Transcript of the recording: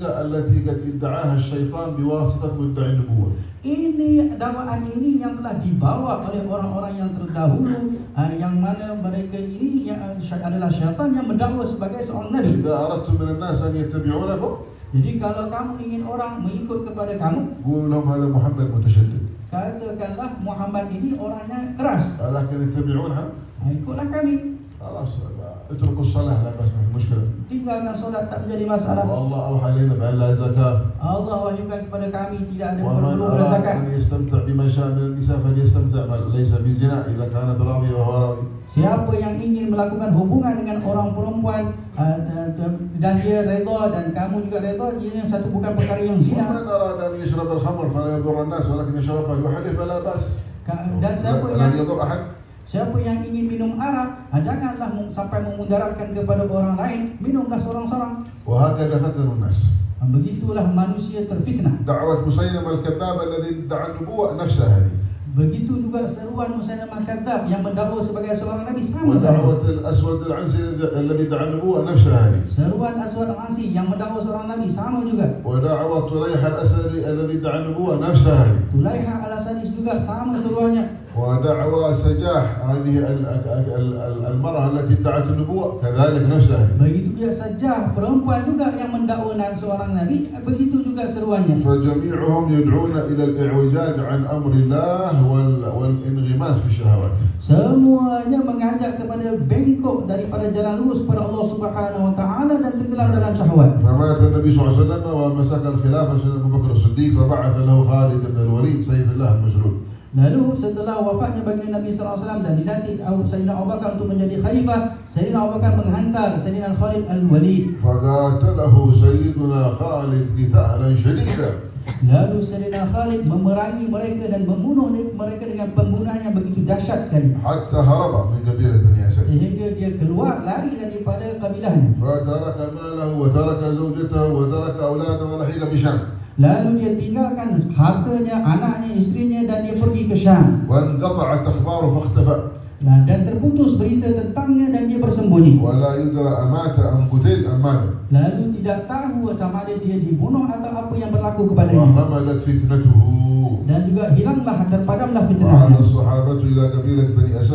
التي قد ادعاها الشيطان بواسطة مدعي النبوة. Ini dakwaan ini yang telah dibawa oleh orang-orang yang terdahulu, yang mana mereka ini yang adalah syaitan yang mendakwa sebagai seorang nabi. إذا أردتم من الناس أن يتبعونكم Jadi kalau kamu ingin orang mengikut kepada kamu, قولوا لهم هذا محمد متشدد. katakanlah Muhammad ini orangnya keras. لكن يتبعونها Ikutlah kami. خلاص اتركوا الصلاة لا بأس ما في مشكلة. Tinggalkan solat, tak menjadi masalah. والله أوحى إلينا بأن لا زكاة. Allah wahyukan kepada kami tidak ada ومن perlu أراد berzakat. أن يستمتع بمن شاء من النساء فليستمتع ليس بزنا إذا كانت راضية وهو راضي. Siapa yang ingin melakukan hubungan dengan orang perempuan dan dia redha dan kamu juga redha, dia yang satu bukan perkara yang zina. ومن أراد أن يشرب الخمر فلا يضر الناس ولكن يشربها يحلف فلا بأس. Dan لن يضر أحد. siapa yang ingin minum arak, janganlah sampai memudaratkan kepada orang lain, minumlah seorang-seorang. وهكذا فتن الناس. Begitulah manusia terfitnah. دعوة مسيلمة الكذاب الذي ادعى النبوة نفسها هذه. Begitu juga seruan Musailamah Kadzdzab yang mendakwa sebagai seorang nabi sama saja. ودعوة الأسود العنسي الذي ادعى النبوة نفسها هذه. Seruan Aswad Al-Ansi yang mendakwa seorang nabi sama juga. ودعوة طليحة الأسدي الذي ادعى النبوة نفسها هذه. Tulaiha Al-Asadis juga sama seruannya. ودعوى سجاح هذه المرأة التي ادعت النبوة كذلك نفسها هذه. Begitu juga Sajjah, perempuan juga yang mendakwa seorang nabi, begitu juga seruannya. فجميعهم يدعون إلى الإعوجاج عن أمر الله والانغماس في الشهوات. Semuanya mengajak kepada bengkok daripada jalan lurus kepada Allah Subhanahu wa taala dan tenggelam dalam syahwat. فمات النبي صلى الله عليه وسلم ومسك الخلافة سيدنا أبو بكر الصديق فبعث له خالد بن الوليد سيف الله المسلول. Lalu setelah wafatnya baginda Nabi sallallahu alaihi wasallam dan dilantik Sayyidina Abu Bakar untuk menjadi khalifah, Sayyidina Abu Bakar menghantar Sayyidina Khalid Al-Walid. فقاتله سيدنا خالد قتالا شديدا. Lalu Sayyidina Khalid memerangi mereka dan membunuh mereka dengan pembunuhan yang begitu dahsyat sekali. حتى هرب من قبيلة بني أسد. Sehingga dia keluar lari daripada kabilahnya. فترك ماله وترك زوجته وترك أولاده ولحق بشام. Lalu dia tinggalkan hartanya, anaknya, istrinya dan dia pergi ke Syam. وانقطعت أخباره فاختفى. Dan terputus berita tentangnya dan dia bersembunyi. ولا يدرى أمات أم قتل أم مات. Lalu tidak tahu sama ada dia dibunuh atau apa yang berlaku kepadanya. وخملت فتنته. Dan juga hilanglah, terpadamlah وعاد fitnahnya. الصحابة إلى قبيلة بني أسد.